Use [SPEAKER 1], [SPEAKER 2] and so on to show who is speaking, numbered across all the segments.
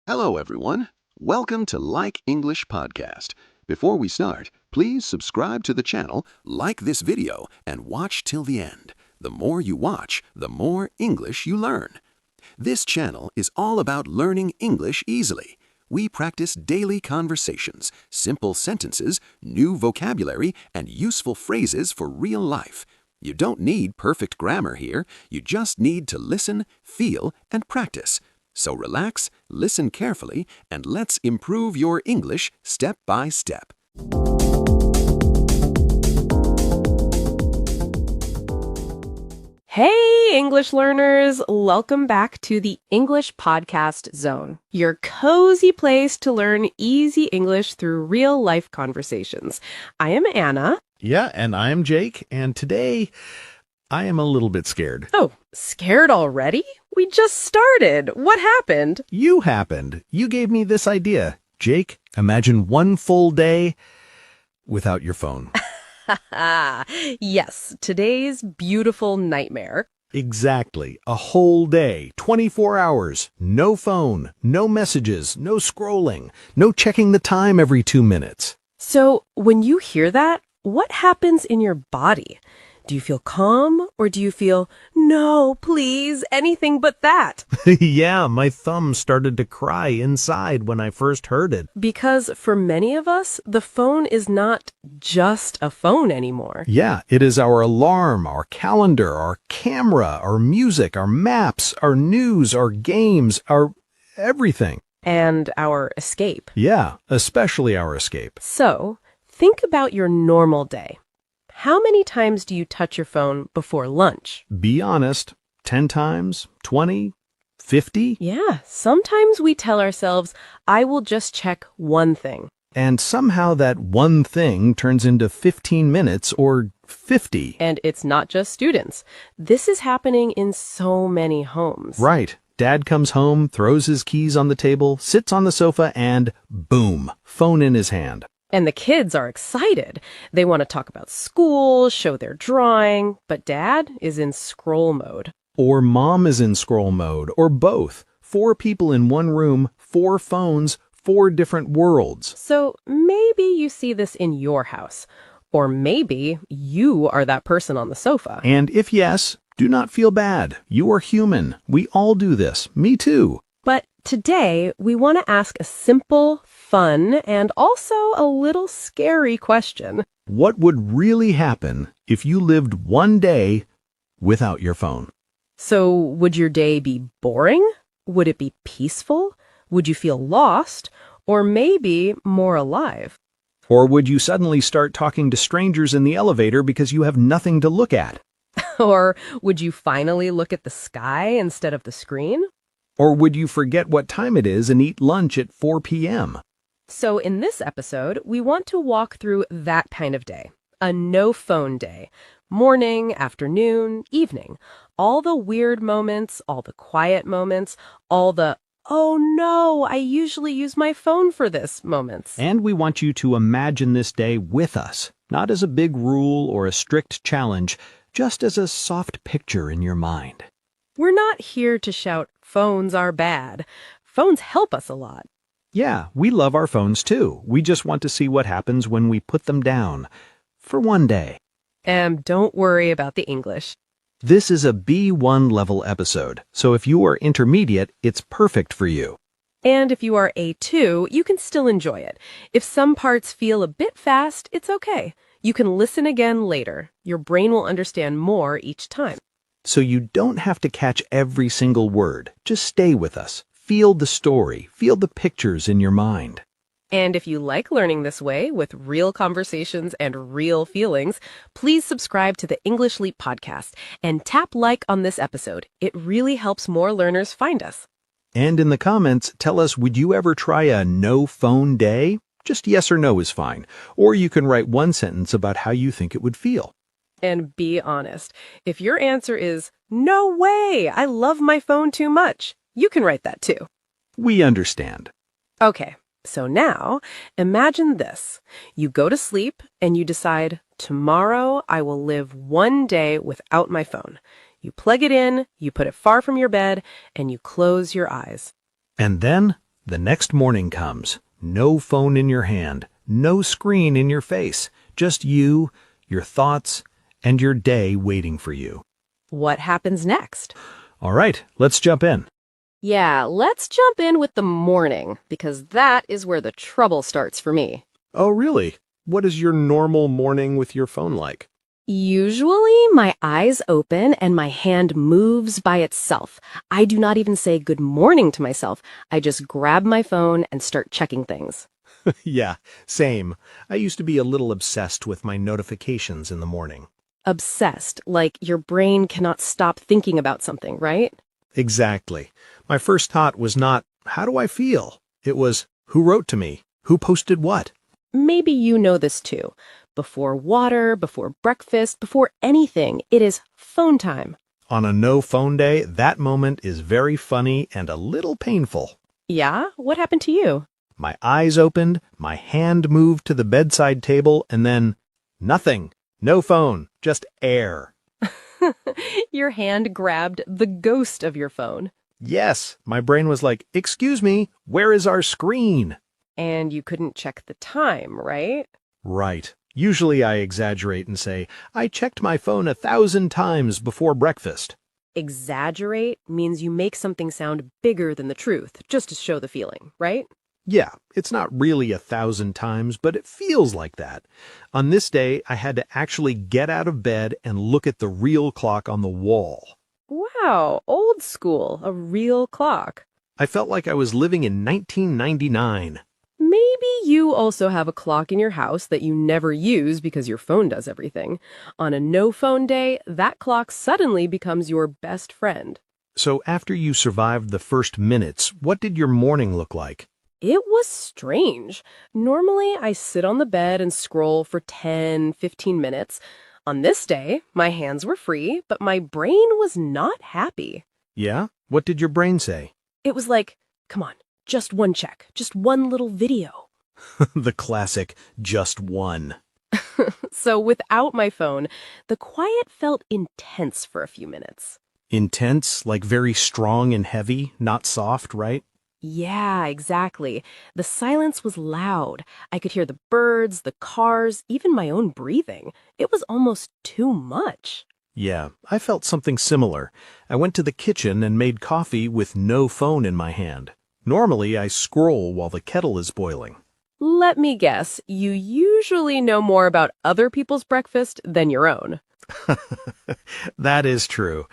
[SPEAKER 1] Hello, everyone. Welcome to Like English Podcast. Before we start, please subscribe to the channel, like this video, and watch till the end. The more you watch, the more English you learn. This channel is all about learning English easily. We practice daily conversations, simple sentences, new vocabulary, and useful phrases for real life. You don't need perfect grammar here. You just need to listen, feel, and practice. So relax, listen carefully, and let's improve your English step by step.
[SPEAKER 2] Hey, English learners! Welcome back to the English Podcast Zone, your cozy place to learn easy English through real-life conversations. I am Anna.
[SPEAKER 3] Yeah, and I'm Jake, and today I am a little bit scared.
[SPEAKER 2] Oh, scared already? We just started. What happened?
[SPEAKER 3] You happened. You gave me this idea. Jake, imagine one full day without your phone.
[SPEAKER 2] Yes, today's beautiful nightmare.
[SPEAKER 3] Exactly. A whole day, 24 hours, no phone, no messages, no scrolling, no checking the time every 2 minutes.
[SPEAKER 2] So, when you hear that, what happens in your body? Do you feel calm, or do you feel, no, please, anything but that?
[SPEAKER 3] Yeah, my thumb started to cry inside when I first heard it.
[SPEAKER 2] Because for many of us, the phone is not just a phone anymore.
[SPEAKER 3] Yeah, it is our alarm, our calendar, our camera, our music, our maps, our news, our games, our everything.
[SPEAKER 2] And our escape.
[SPEAKER 3] Yeah, especially our escape.
[SPEAKER 2] So, think about your normal day. How many times do you touch your phone before lunch?
[SPEAKER 3] Be honest, 10 times, 20, 50?
[SPEAKER 2] Yeah, sometimes we tell ourselves, I will just check one thing.
[SPEAKER 3] And somehow that one thing turns into 15 minutes or 50.
[SPEAKER 2] And it's not just students. This is happening in so many homes.
[SPEAKER 3] Right. Dad comes home, throws his keys on the table, sits on the sofa, and boom, phone in his hand.
[SPEAKER 2] And the kids are excited. They want to talk about school, show their drawing, but Dad is in scroll mode.
[SPEAKER 3] Or mom is in scroll mode, or both. 4 people in one room, 4 phones, 4 different worlds.
[SPEAKER 2] So maybe you see this in your house. Or maybe you are that person on the sofa.
[SPEAKER 3] And if yes, do not feel bad. You are human. We all do this. Me too.
[SPEAKER 2] But today, we want to ask a simple, fun, and also a little scary question.
[SPEAKER 3] What would really happen if you lived one day without your phone?
[SPEAKER 2] So, would your day be boring? Would it be peaceful? Would you feel lost? Or maybe more alive?
[SPEAKER 3] Or would you suddenly start talking to strangers in the elevator because you have nothing to look at?
[SPEAKER 2] Or would you finally look at the sky instead of the screen?
[SPEAKER 3] Or would you forget what time it is and eat lunch at 4 p.m.?
[SPEAKER 2] So in this episode, we want to walk through that kind of day. A no-phone day. Morning, afternoon, evening. All the weird moments, all the quiet moments, all the, oh no, I usually use my phone for this moments.
[SPEAKER 3] And we want you to imagine this day with us, not as a big rule or a strict challenge, just as a soft picture in your mind.
[SPEAKER 2] We're not here to shout, phones are bad. Phones help us a lot.
[SPEAKER 3] Yeah, we love our phones too. We just want to see what happens when we put them down. For one day.
[SPEAKER 2] And don't worry about the English.
[SPEAKER 3] This is a B1 level episode, so if you are intermediate, it's perfect for you.
[SPEAKER 2] And if you are A2, you can still enjoy it. If some parts feel a bit fast, it's okay. You can listen again later. Your brain will understand more each time.
[SPEAKER 3] So you don't have to catch every single word. Just stay with us. Feel the story. Feel the pictures in your mind.
[SPEAKER 2] And if you like learning this way, with real conversations and real feelings, please subscribe to the English Leap podcast and tap like on this episode. It really helps more learners find us.
[SPEAKER 3] And in the comments, tell us, would you ever try a no-phone day? Just yes or no is fine. Or you can write one sentence about how you think it would feel.
[SPEAKER 2] And be honest. If your answer is, no way, I love my phone too much, you can write that too.
[SPEAKER 3] We understand.
[SPEAKER 2] Okay, so now imagine this. You go to sleep and you decide, tomorrow I will live one day without my phone. You plug it in, you put it far from your bed, and you close your eyes.
[SPEAKER 3] And then The next morning comes. No phone in your hand, no screen in your face, just you, your thoughts, and your day waiting for you.
[SPEAKER 2] What happens next?
[SPEAKER 3] All right, let's jump in.
[SPEAKER 2] Yeah, let's jump in with the morning, because that is where the trouble starts for me.
[SPEAKER 3] Oh, really? What is your normal morning with your phone like?
[SPEAKER 2] Usually, my eyes open and my hand moves by itself. I do not even say good morning to myself. I just grab my phone and start checking things.
[SPEAKER 3] Yeah, same. I used to be a little obsessed with my notifications in the morning.
[SPEAKER 2] Obsessed, like your brain cannot stop thinking about something, right?
[SPEAKER 3] Exactly. My first thought was not, how do I feel? It was, who wrote to me? Who posted what?
[SPEAKER 2] Maybe you know this too. Before water, before breakfast, before anything, it is phone time.
[SPEAKER 3] On a no-phone day, that moment is very funny and a little painful.
[SPEAKER 2] Yeah? What happened to you?
[SPEAKER 3] My eyes opened, my hand moved to the bedside table, and then nothing. No phone, just air.
[SPEAKER 2] Your hand grabbed the ghost of your phone.
[SPEAKER 3] Yes, my brain was like, excuse me, where is our screen?
[SPEAKER 2] And you couldn't check the time, right?
[SPEAKER 3] Right. Usually I exaggerate and say, I checked my phone 1,000 times before breakfast.
[SPEAKER 2] Exaggerate means you make something sound bigger than the truth, just to show the feeling, right?
[SPEAKER 3] Yeah, it's not really 1,000 times, but it feels like that. On this day, I had to actually get out of bed and look at the real clock on the wall.
[SPEAKER 2] Wow, old school, a real clock.
[SPEAKER 3] I felt like I was living in 1999.
[SPEAKER 2] Maybe you also have a clock in your house that you never use because your phone does everything. On a no-phone day, that clock suddenly becomes your best friend.
[SPEAKER 3] So after you survived the first minutes, what did your morning look like?
[SPEAKER 2] It was strange. Normally, I sit on the bed and scroll for 10, 15 minutes. On this day, my hands were free, but my brain was not happy.
[SPEAKER 3] Yeah? What did your brain say?
[SPEAKER 2] It was like, come on, just one check, just one little video.
[SPEAKER 3] The classic, just one.
[SPEAKER 2] So without my phone, the quiet felt intense for a few minutes.
[SPEAKER 3] Intense, like very strong and heavy, not soft, right?
[SPEAKER 2] Yeah, exactly. The silence was loud. I could hear the birds, the cars, even my own breathing. It was almost too much.
[SPEAKER 3] Yeah, I felt something similar. I went to the kitchen and made coffee with no phone in my hand. Normally, I scroll while the kettle is boiling.
[SPEAKER 2] Let me guess, you usually know more about other people's breakfast than your own.
[SPEAKER 3] That is true.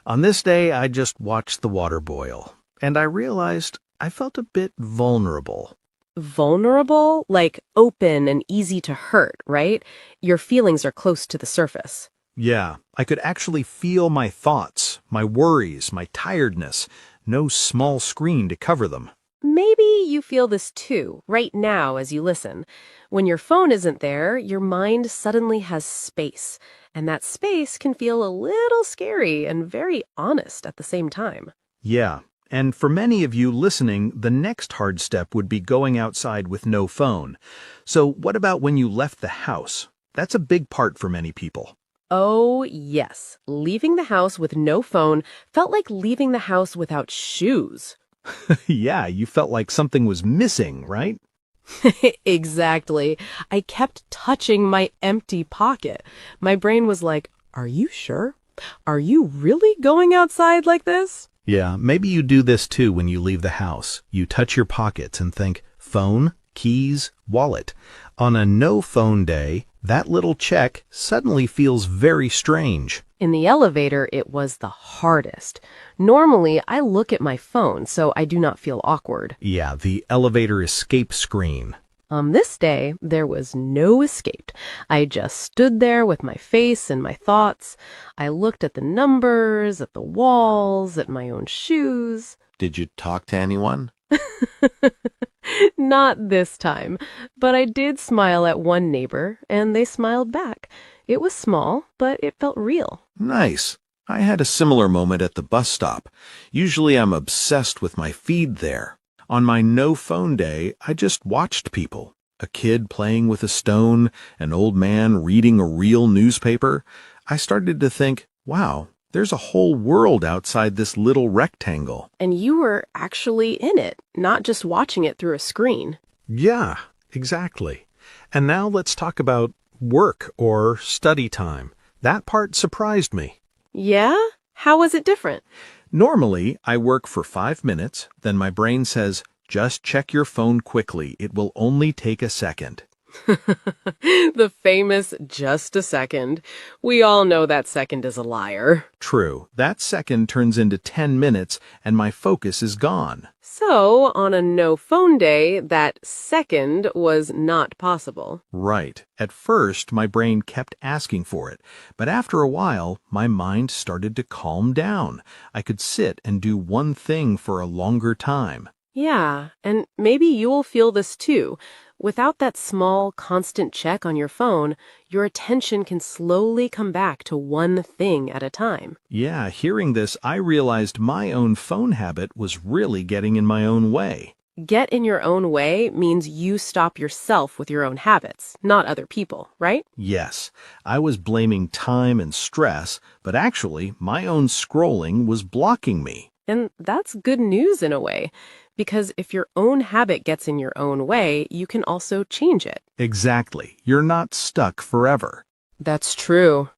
[SPEAKER 3] On this day, I just watched the water boil, and I realized I felt a bit vulnerable.
[SPEAKER 2] Vulnerable, like open and easy to hurt, right? Your feelings are close to the surface.
[SPEAKER 3] Yeah, I could actually feel my thoughts, my worries, my tiredness. No small screen to cover them.
[SPEAKER 2] Maybe you feel this too, right now as you listen. When your phone isn't there, your mind suddenly has space, and that space can feel a little scary and very honest at the same time.
[SPEAKER 3] Yeah, and for many of you listening, the next hard step would be going outside with no phone. So what about when you left the house? That's a big part for many people.
[SPEAKER 2] Oh, yes. Leaving the house with no phone felt like leaving the house without shoes.
[SPEAKER 3] Yeah, you felt like something was missing, right?
[SPEAKER 2] Exactly. I kept touching my empty pocket. My brain was like, are you sure? Are you really going outside like this?
[SPEAKER 3] Yeah, maybe you do this too when you leave the house. You touch your pockets and think, phone, keys, wallet. On a no-phone day, that little check suddenly feels very strange.
[SPEAKER 2] In the elevator, it was the hardest. Normally, I look at my phone, so I do not feel awkward.
[SPEAKER 3] Yeah, the elevator escape screen.
[SPEAKER 2] On this day, there was no escape. I just stood there with my face and my thoughts. I looked at the numbers, at the walls, at my own shoes.
[SPEAKER 1] Did you talk to anyone?
[SPEAKER 2] Not this time, but I did smile at one neighbor, and they smiled back. It was small, but it felt real.
[SPEAKER 1] Nice. I had a similar moment at the bus stop. Usually I'm obsessed with my feed there. On my no-phone day, I just watched people. A kid playing with a stone, an old man reading a real newspaper. I started to think, wow,
[SPEAKER 3] There's a whole world outside this little rectangle.
[SPEAKER 2] And you were actually in it, not just watching it through a screen.
[SPEAKER 3] Yeah, exactly. And now let's talk about work or study time. That part surprised me.
[SPEAKER 2] Yeah? How was it different?
[SPEAKER 3] Normally, I work for 5 minutes, then my brain says, just check your phone quickly. It will only take a second.
[SPEAKER 2] The famous just a second. We all know that second is a liar.
[SPEAKER 3] True, that second turns into 10 minutes and my focus is gone.
[SPEAKER 2] So, on a no-phone day, that second was not possible.
[SPEAKER 3] Right. At first, my brain kept asking for it, but after a while, my mind started to calm down. I could sit and do one thing for a longer time.
[SPEAKER 2] Yeah, and maybe you will feel this too. Without that small, constant check on your phone, your attention can slowly come back to one thing at a time.
[SPEAKER 3] Yeah, hearing this, I realized my own phone habit was really getting in my own way.
[SPEAKER 2] Get in your own way means you stop yourself with your own habits, not other people, right?
[SPEAKER 3] Yes, I was blaming time and stress, but actually, my own scrolling was blocking me.
[SPEAKER 2] And that's good news in a way, because if your own habit gets in your own way, you can also change it.
[SPEAKER 3] Exactly. You're not stuck forever.
[SPEAKER 2] That's true.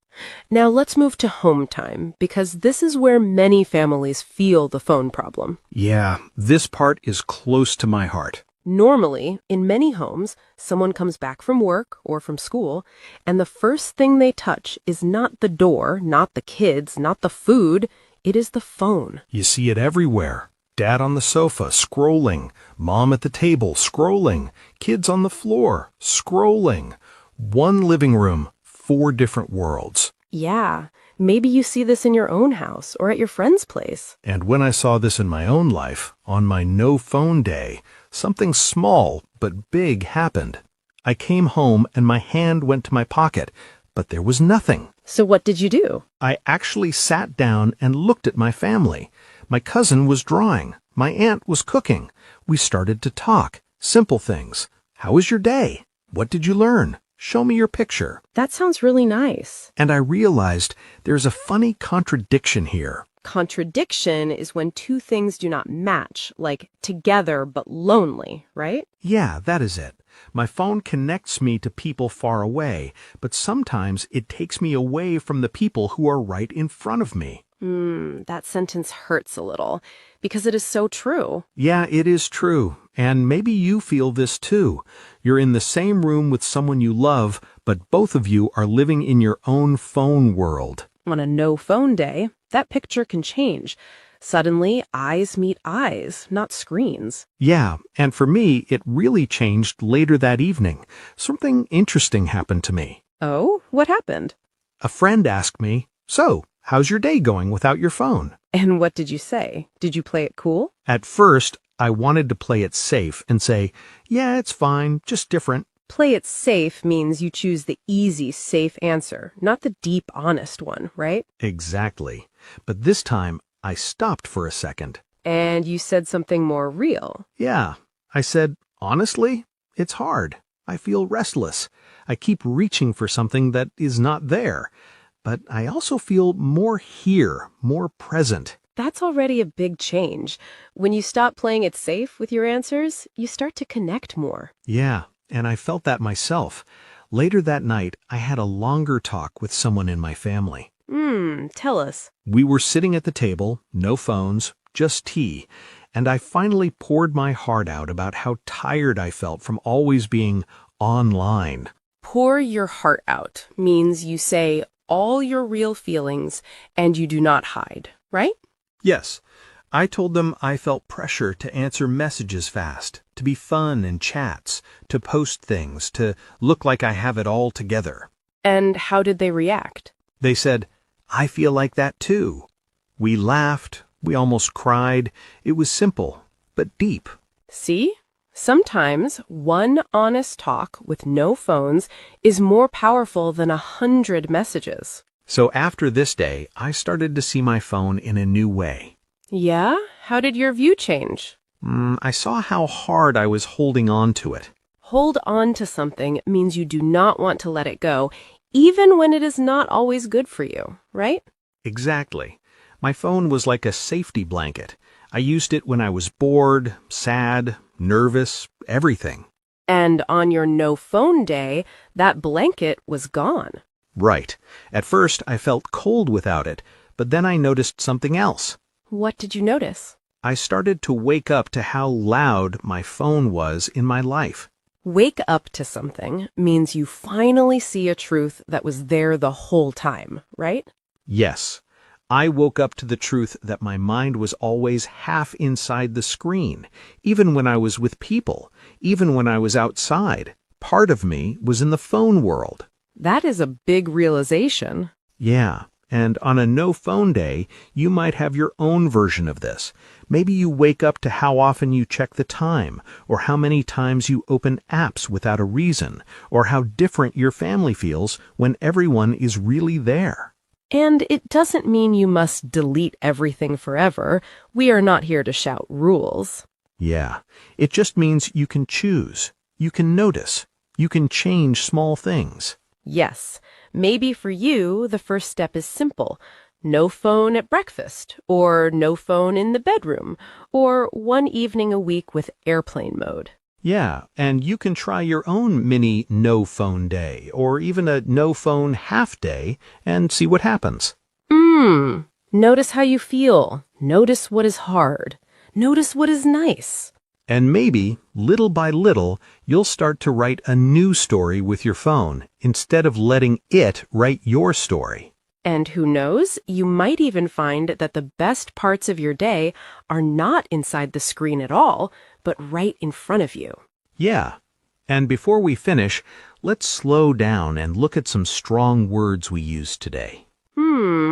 [SPEAKER 2] Now let's move to home time, because this is where many families feel the phone problem.
[SPEAKER 3] Yeah, this part is close to my heart.
[SPEAKER 2] Normally, in many homes, someone comes back from work or from school, and the first thing they touch is not the door, not the kids, not the food. It is the phone.
[SPEAKER 3] You see it everywhere. Dad on the sofa, scrolling. Mom at the table, scrolling. Kids on the floor, scrolling. One living room, 4 different worlds.
[SPEAKER 2] Yeah, maybe you see this in your own house or at your friend's place.
[SPEAKER 3] And when I saw this in my own life, on my no-phone day, something small but big happened. I came home and my hand went to my pocket, but there was nothing.
[SPEAKER 2] So what did you do?
[SPEAKER 3] I actually sat down and looked at my family. My cousin was drawing. My aunt was cooking. We started to talk. Simple things. How was your day? What did you learn? Show me your picture.
[SPEAKER 2] That sounds really nice.
[SPEAKER 3] And I realized there's a funny contradiction here.
[SPEAKER 2] Contradiction is when two things do not match, like together but lonely, right?
[SPEAKER 3] Yeah, that is it. My phone connects me to people far away, but sometimes it takes me away from the people who are right in front of me.
[SPEAKER 2] That sentence hurts a little, because it is so true.
[SPEAKER 3] Yeah, it is true. And maybe you feel this too. You're in the same room with someone you love, but both of you are living in your own phone world.
[SPEAKER 2] On a no-phone day, that picture can change. Suddenly, eyes meet eyes, not screens.
[SPEAKER 3] Yeah, and for me, it really changed later that evening. Something interesting happened to me.
[SPEAKER 2] Oh, what happened?
[SPEAKER 3] A friend asked me, "So, how's your day going without your phone?"
[SPEAKER 2] And what did you say? Did you play it cool?
[SPEAKER 3] At first, I wanted to play it safe and say, "Yeah, it's fine, just different."
[SPEAKER 2] Play it safe means you choose the easy, safe answer, not the deep, honest one, right?
[SPEAKER 3] Exactly. But this time, I stopped for a second.
[SPEAKER 2] And you said something more real.
[SPEAKER 3] Yeah, I said, honestly, it's hard. I feel restless. I keep reaching for something that is not there. But I also feel more here, more present.
[SPEAKER 2] That's already a big change. When you stop playing it safe with your answers, you start to connect more.
[SPEAKER 3] Yeah, and I felt that myself. Later that night, I had a longer talk with someone in my family.
[SPEAKER 2] Tell us.
[SPEAKER 3] We were sitting at the table, no phones, just tea, and I finally poured my heart out about how tired I felt from always being online.
[SPEAKER 2] Pour your heart out means you say all your real feelings and you do not hide, right?
[SPEAKER 3] Yes, I told them I felt pressure to answer messages fast, to be fun in chats, to post things, to look like I have it all together.
[SPEAKER 2] And how did they react?
[SPEAKER 3] They said, "I feel like that too." We laughed, we almost cried. It was simple, but deep.
[SPEAKER 2] See? Sometimes one honest talk with no phones is more powerful than 100 messages.
[SPEAKER 3] So after this day, I started to see my phone in a new way.
[SPEAKER 2] Yeah? How did your view change?
[SPEAKER 3] I saw how hard I was holding on to it.
[SPEAKER 2] Hold on to something means you do not want to let it go, even when it is not always good for you, right?
[SPEAKER 3] Exactly. My phone was like a safety blanket. I used it when I was bored, sad, nervous, everything.
[SPEAKER 2] And on your no phone day, that blanket was gone.
[SPEAKER 3] Right. At first, I felt cold without it, but then I noticed something else.
[SPEAKER 2] What did you notice?
[SPEAKER 3] I started to wake up to how loud my phone was in my life.
[SPEAKER 2] Wake up to something means you finally see a truth that was there the whole time, right?
[SPEAKER 3] Yes, I woke up to the truth that my mind was always half inside the screen, even when I was with people, even when I was outside. Part of me was in the phone world.
[SPEAKER 2] That is a big realization.
[SPEAKER 3] Yeah, and on a no-phone day, you might have your own version of this. Maybe you wake up to how often you check the time, or how many times you open apps without a reason, or how different your family feels when everyone is really there.
[SPEAKER 2] And it doesn't mean you must delete everything forever. We are not here to shout rules.
[SPEAKER 3] Yeah, it just means you can choose, you can notice, you can change small things.
[SPEAKER 2] Yes, maybe for you, the first step is simple. No phone at breakfast, or no phone in the bedroom, or one evening a week with airplane mode.
[SPEAKER 3] Yeah, and you can try your own mini no-phone day, or even a no-phone half day, and see what happens.
[SPEAKER 2] Notice how you feel. Notice what is hard. Notice what is nice.
[SPEAKER 3] And maybe, little by little, you'll start to write a new story with your phone, instead of letting it write your story.
[SPEAKER 2] And who knows, you might even find that the best parts of your day are not inside the screen at all, but right in front of you.
[SPEAKER 3] Yeah. And before we finish, let's slow down and look at some strong words we used today.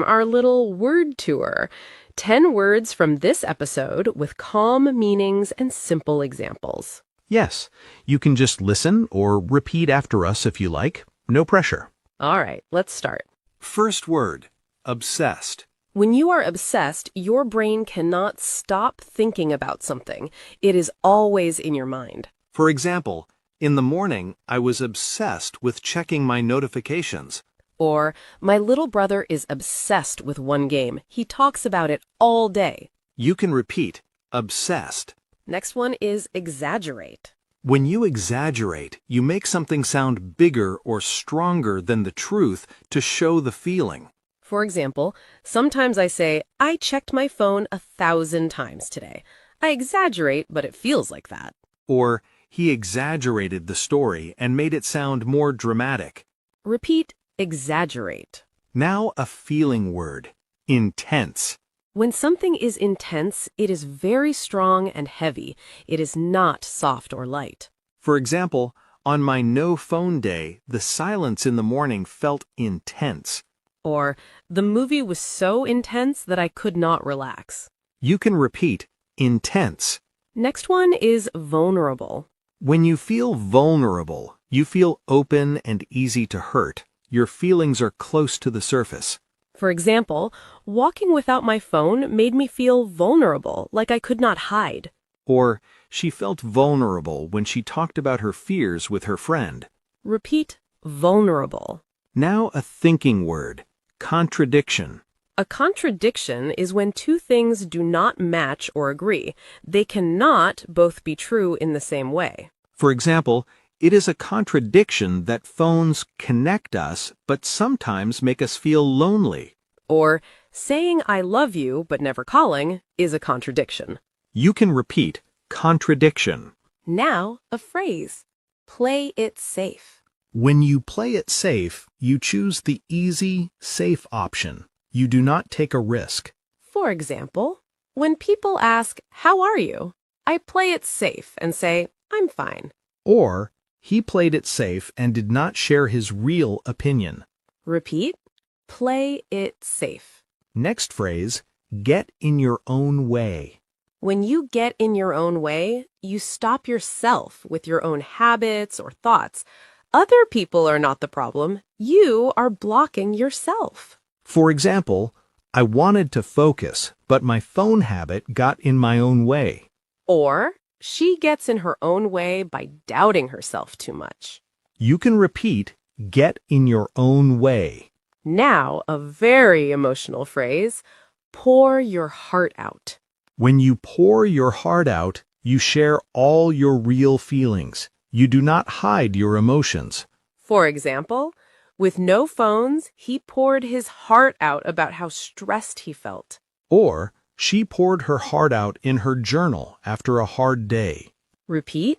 [SPEAKER 2] Our little word tour. 10 words from this episode with calm meanings and simple examples.
[SPEAKER 3] Yes, you can just listen or repeat after us if you like. No pressure.
[SPEAKER 2] All right, let's start.
[SPEAKER 3] First word, obsessed.
[SPEAKER 2] When you are obsessed, your brain cannot stop thinking about something. It is always in your mind.
[SPEAKER 3] For example, in the morning, I was obsessed with checking my notifications.
[SPEAKER 2] Or, my little brother is obsessed with one game. He talks about it all day.
[SPEAKER 3] You can repeat, obsessed.
[SPEAKER 2] Next one is exaggerate.
[SPEAKER 3] When you exaggerate, you make something sound bigger or stronger than the truth to show the feeling.
[SPEAKER 2] For example, sometimes I say, I checked my phone 1,000 times today. I exaggerate, but it feels like that.
[SPEAKER 3] Or, he exaggerated the story and made it sound more dramatic.
[SPEAKER 2] Repeat, exaggerate.
[SPEAKER 3] Now a feeling word, intense.
[SPEAKER 2] When something is intense, it is very strong and heavy. It is not soft or light.
[SPEAKER 3] For example, on my no-phone day, the silence in the morning felt intense.
[SPEAKER 2] Or, the movie was so intense that I could not relax.
[SPEAKER 3] You can repeat, intense.
[SPEAKER 2] Next one is vulnerable.
[SPEAKER 3] When you feel vulnerable, you feel open and easy to hurt. Your feelings are close to the surface.
[SPEAKER 2] For example, walking without my phone made me feel vulnerable, like I could not hide.
[SPEAKER 3] Or, she felt vulnerable when she talked about her fears with her friend.
[SPEAKER 2] Repeat, vulnerable.
[SPEAKER 3] Now a thinking word, contradiction.
[SPEAKER 2] A contradiction is when two things do not match or agree. They cannot both be true in the same way.
[SPEAKER 3] For example, it is a contradiction that phones connect us, but sometimes make us feel lonely.
[SPEAKER 2] Or, saying I love you but never calling is a contradiction.
[SPEAKER 3] You can repeat, contradiction.
[SPEAKER 2] Now, a phrase. Play it safe.
[SPEAKER 3] When you play it safe, you choose the easy, safe option. You do not take a risk.
[SPEAKER 2] For example, when people ask, how are you? I play it safe and say, I'm fine.
[SPEAKER 3] Or, he played it safe and did not share his real opinion.
[SPEAKER 2] Repeat, play it safe.
[SPEAKER 3] Next phrase, get in your own way.
[SPEAKER 2] When you get in your own way, you stop yourself with your own habits or thoughts. Other people are not the problem. You are blocking yourself.
[SPEAKER 3] For example, I wanted to focus, but my phone habit got in my own way.
[SPEAKER 2] Or, she gets in her own way by doubting herself too much.
[SPEAKER 3] You can repeat, get in your own way.
[SPEAKER 2] Now, a very emotional phrase, pour your heart out.
[SPEAKER 3] When you pour your heart out, you share all your real feelings. You do not hide your emotions.
[SPEAKER 2] For example, with no phones, he poured his heart out about how stressed he felt.
[SPEAKER 3] Or, she poured her heart out in her journal after a hard day.
[SPEAKER 2] Repeat,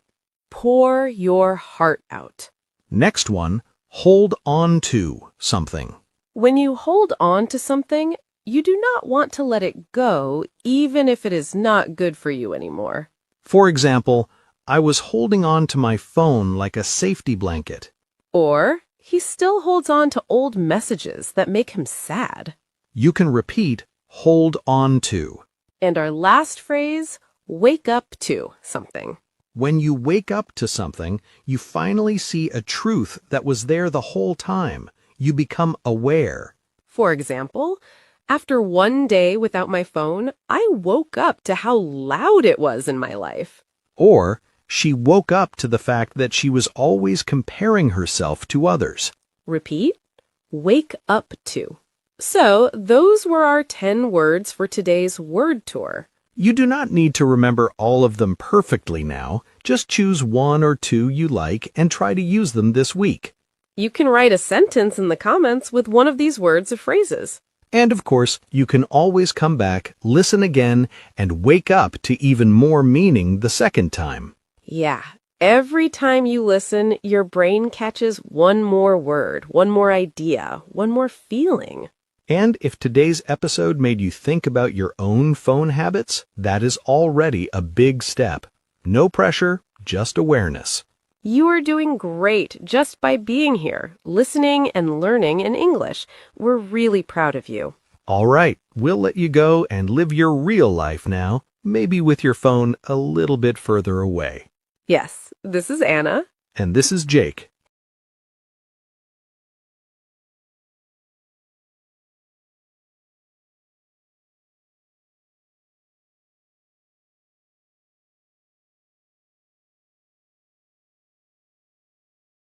[SPEAKER 2] pour your heart out.
[SPEAKER 3] Next one, hold on to something.
[SPEAKER 2] When you hold on to something, you do not want to let it go, even if it is not good for you anymore.
[SPEAKER 3] For example, I was holding on to my phone like a safety blanket.
[SPEAKER 2] Or, he still holds on to old messages that make him sad.
[SPEAKER 3] You can repeat, hold on to.
[SPEAKER 2] And our last phrase, wake up to something.
[SPEAKER 3] When you wake up to something, you finally see a truth that was there the whole time. You become aware.
[SPEAKER 2] For example, after one day without my phone, I woke up to how loud it was in my life.
[SPEAKER 3] Or, she woke up to the fact that she was always comparing herself to others.
[SPEAKER 2] Repeat, wake up to. So, those were our 10 words for today's word tour.
[SPEAKER 3] You do not need to remember all of them perfectly now. Just choose one or two you like and try to use them this week.
[SPEAKER 2] You can write a sentence in the comments with one of these words or phrases.
[SPEAKER 3] And of course, you can always come back, listen again, and wake up to even more meaning the second time.
[SPEAKER 2] Yeah, every time you listen, your brain catches one more word, one more idea, one more feeling.
[SPEAKER 3] And if today's episode made you think about your own phone habits, that is already a big step. No pressure, just awareness.
[SPEAKER 2] You are doing great just by being here, listening and learning in English. We're really proud of you.
[SPEAKER 3] All right, we'll let you go and live your real life now, maybe with your phone a little bit further away.
[SPEAKER 2] Yes, this is Anna.
[SPEAKER 3] And this is Jake.